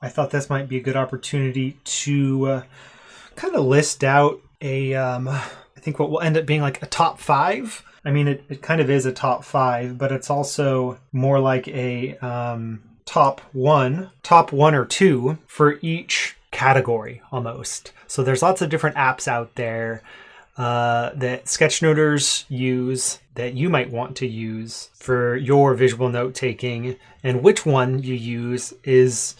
I thought this might be a good opportunity to kind of list out I think what will end up being like a top 5. I mean, it kind of is a top 5, but it's also more like a top one or two for each category almost. So there's lots of different apps out there that sketchnoters use that you might want to use for your visual note taking, and which one you use is,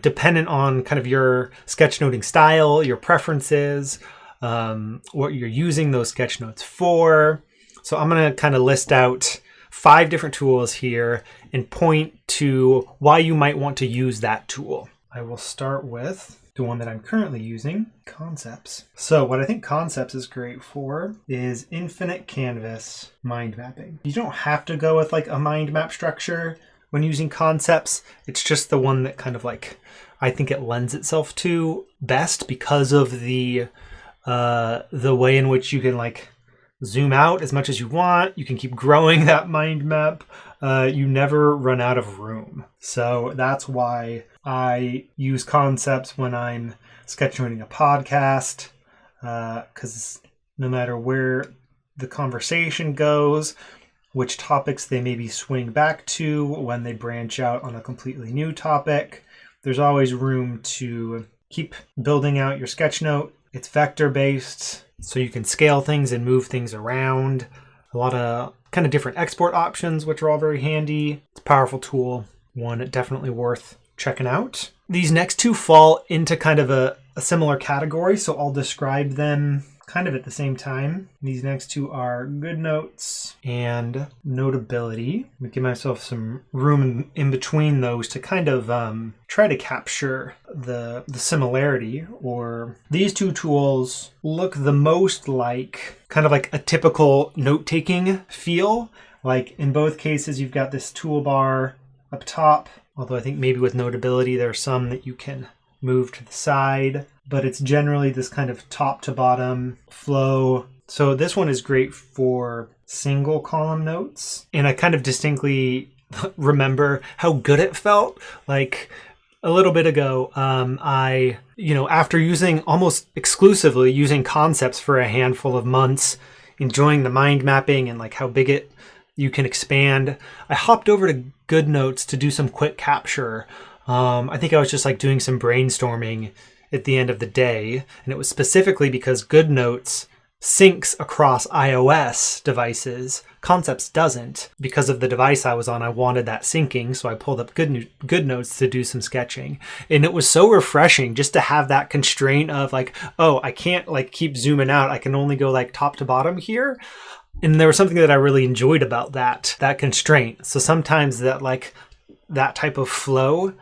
dependent on kind of your sketchnoting style, your preferences, what you're using those sketch notes for. So I'm going to kind of list out 5 different tools here and point to why you might want to use that tool. I will start with the one that I'm currently using, Concepts. So what I think Concepts is great for is infinite canvas mind mapping. You don't have to go with like a mind map structure when using Concepts. It's just the one that kind of like, I think it lends itself to best because of the way in which you can like zoom out as much as you want. You can keep growing that mind map. You never run out of room. So that's why I use Concepts when I'm sketchnoting a podcast, because no matter where the conversation goes, which topics they maybe swing back to when they branch out on a completely new topic, there's always room to keep building out your sketch note. It's vector based, so you can scale things and move things around. A lot of kind of different export options, which are all very handy. It's a powerful tool, one definitely worth checking out. These next 2 fall into kind of a similar category, so I'll describe them kind of at the same time. These next 2 are GoodNotes and Notability. I'm gonna give myself some room in between those to kind of try to capture the similarity. Or these 2 tools look the most like kind of like a typical note-taking feel. Like in both cases, you've got this toolbar up top, although I think maybe with Notability, there are some that you can move to the side, but it's generally this kind of top to bottom flow. So this one is great for single column notes. And I kind of distinctly remember how good it felt. Like a little bit ago, I, after using almost exclusively using Concepts for a handful of months, enjoying the mind mapping and like how big you can expand, I hopped over to GoodNotes to do some quick capture. I think I was just like doing some brainstorming at the end of the day, and it was specifically because GoodNotes syncs across iOS devices. Concepts doesn't. Because of the device I was on, I wanted that syncing, so I pulled up GoodNotes to do some sketching. And it was so refreshing just to have that constraint of like, oh, I can't like keep zooming out. I can only go like top to bottom here. And there was something that I really enjoyed about that constraint. So sometimes that type of flow,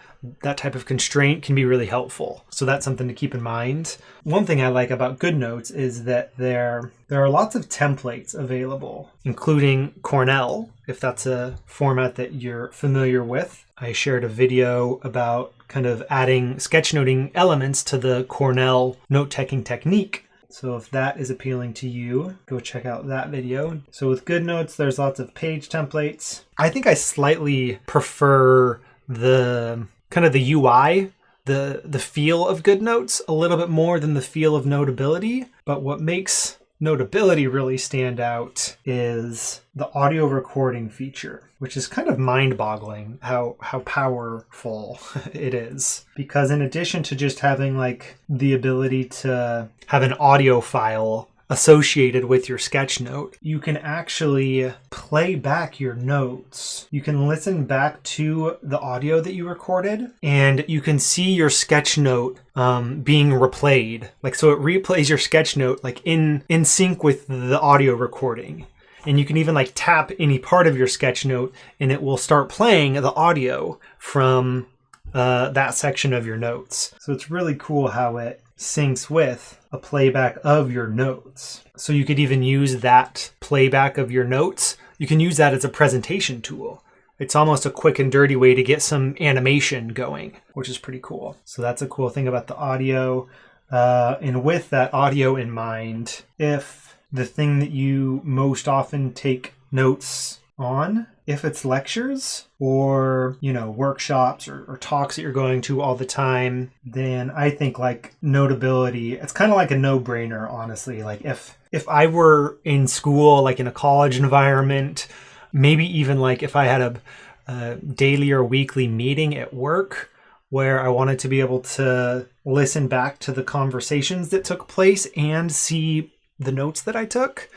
that type of constraint can be really helpful. So that's something to keep in mind. One thing I like about GoodNotes is that there are lots of templates available, including Cornell, if that's a format that you're familiar with. I shared a video about kind of adding sketchnoting elements to the Cornell note-taking technique. So if that is appealing to you, go check out that video. So with GoodNotes, there's lots of page templates. I think I slightly prefer the kind of the UI, the feel of GoodNotes a little bit more than the feel of Notability. But what makes Notability really stand out is the audio recording feature, which is kind of mind-boggling how powerful it is. Because in addition to just having like the ability to have an audio file associated with your sketch note, you can actually play back your notes. You can listen back to the audio that you recorded, and you can see your sketch note being replayed. Like, so it replays your sketch note like in sync with the audio recording. And you can even like tap any part of your sketch note and it will start playing the audio from that section of your notes. So it's really cool how it syncs with a playback of your notes. So you could even use that playback of your notes. You can use that as a presentation tool. It's almost a quick and dirty way to get some animation going, which is pretty cool. So that's a cool thing about the audio. And with that audio in mind, if the thing that you most often take notes on if it's lectures or, workshops or talks that you're going to all the time, then I think like Notability, it's kind of like a no-brainer, honestly. Like if I were in school, like in a college environment, maybe even like if I had a daily or weekly meeting at work where I wanted to be able to listen back to the conversations that took place and see the notes that I took,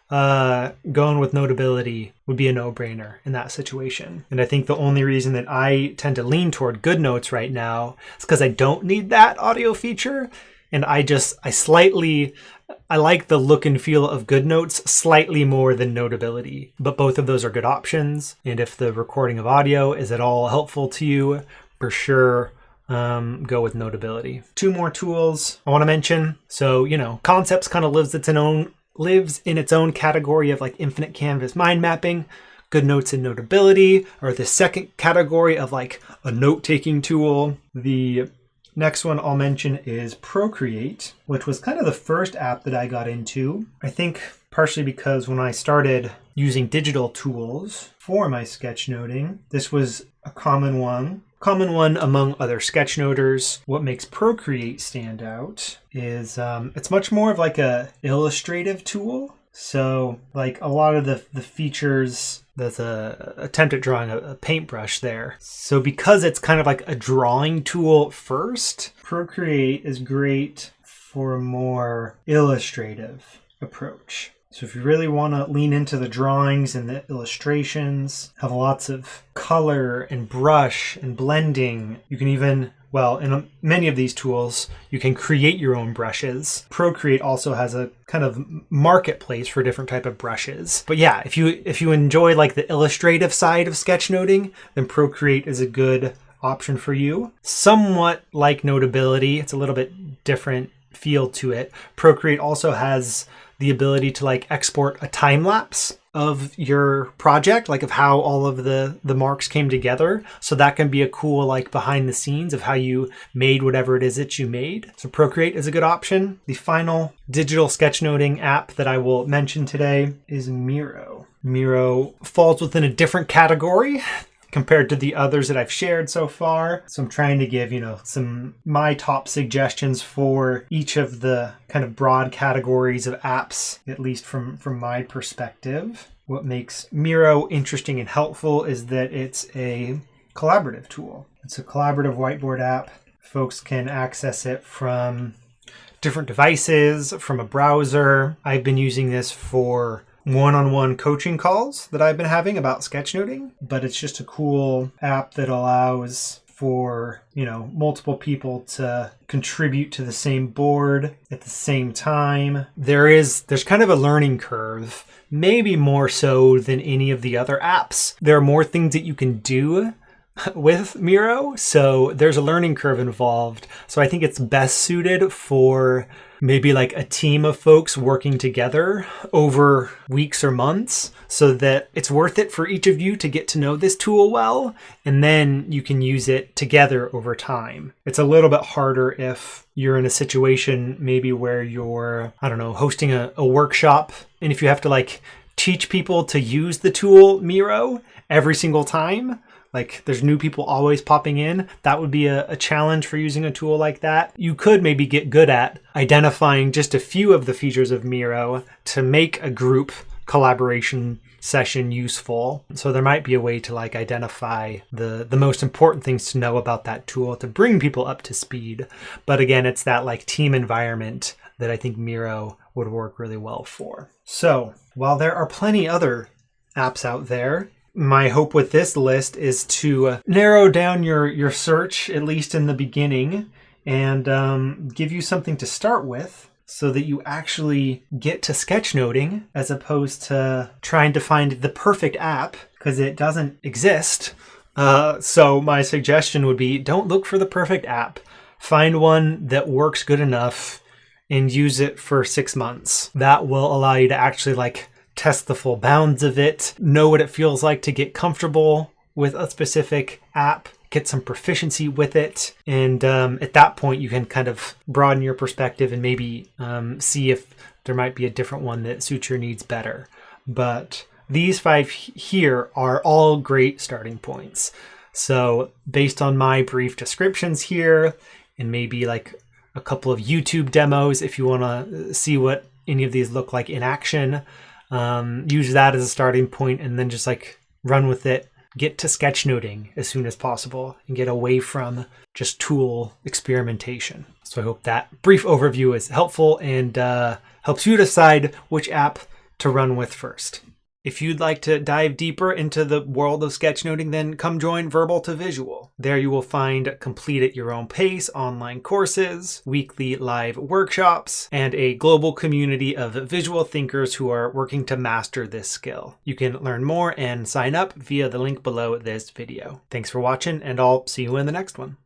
going with Notability would be a no-brainer in that situation. And I think the only reason that I tend to lean toward GoodNotes right now is because I don't need that audio feature. And I like the look and feel of GoodNotes slightly more than Notability, but both of those are good options. And if the recording of audio is at all helpful to you, for sure, go with Notability. 2 more tools I want to mention. So, Concepts kind of lives in its own category of like infinite canvas mind mapping. GoodNotes and Notability are the second category of like a note-taking tool. The next one I'll mention is Procreate, which was kind of the first app that I got into. I think partially because when I started using digital tools for my sketchnoting, this was a common one among other sketchnoters. What makes Procreate stand out is it's much more of like a illustrative tool. So like a lot of the features, there's a attempt at drawing a paintbrush there. So because it's kind of like a drawing tool first, Procreate is great for a more illustrative approach. So if you really want to lean into the drawings and the illustrations, have lots of color and brush and blending, you can even, in many of these tools, you can create your own brushes. Procreate also has a kind of marketplace for different type of brushes. But yeah, if you enjoy like the illustrative side of sketchnoting, then Procreate is a good option for you. Somewhat like Notability, it's a little bit different feel to it. Procreate also has the ability to like export a time lapse of your project, like of how all of the marks came together. So that can be a cool like behind the scenes of how you made whatever it is that you made. So Procreate is a good option. The final digital sketchnoting app that I will mention today is Miro. Miro falls within a different category compared to the others that I've shared so far. So I'm trying to give, some my top suggestions for each of the kind of broad categories of apps, at least from my perspective. What makes Miro interesting and helpful is that it's a collaborative tool. It's a collaborative whiteboard app. Folks can access it from different devices, from a browser. I've been using this for one-on-one coaching calls that I've been having about sketchnoting, but it's just a cool app that allows for, multiple people to contribute to the same board at the same time. There's kind of a learning curve, maybe more so than any of the other apps. There are more things that you can do with Miro, so there's a learning curve involved. So I think it's best suited for maybe like a team of folks working together over weeks or months so that it's worth it for each of you to get to know this tool well, and then you can use it together over time. It's a little bit harder if you're in a situation maybe where you're, hosting a workshop, and if you have to like teach people to use the tool Miro every single time, like there's new people always popping in, that would be a challenge for using a tool like that. You could maybe get good at identifying just a few of the features of Miro to make a group collaboration session useful. So there might be a way to like identify the most important things to know about that tool to bring people up to speed. But again, it's that like team environment that I think Miro would work really well for. So while there are plenty other apps out there, my hope with this list is to narrow down your search, at least in the beginning, and give you something to start with so that you actually get to sketchnoting as opposed to trying to find the perfect app, because it doesn't exist. So my suggestion would be, don't look for the perfect app. Find one that works good enough and use it for 6 months. That will allow you to actually like test the full bounds of it, know what it feels like to get comfortable with a specific app, get some proficiency with it. And at that point, you can kind of broaden your perspective and maybe see if there might be a different one that suits your needs better. But these 5 here are all great starting points. So based on my brief descriptions here, and maybe like a couple of YouTube demos, if you want to see what any of these look like in action, use that as a starting point, and then just like run with it. Get to sketchnoting as soon as possible and get away from just tool experimentation. So I hope that brief overview is helpful and helps you decide which app to run with first. If you'd like to dive deeper into the world of sketchnoting, then come join Verbal to Visual. There you will find complete at your own pace online courses, weekly live workshops, and a global community of visual thinkers who are working to master this skill. You can learn more and sign up via the link below this video. Thanks for watching, and I'll see you in the next one.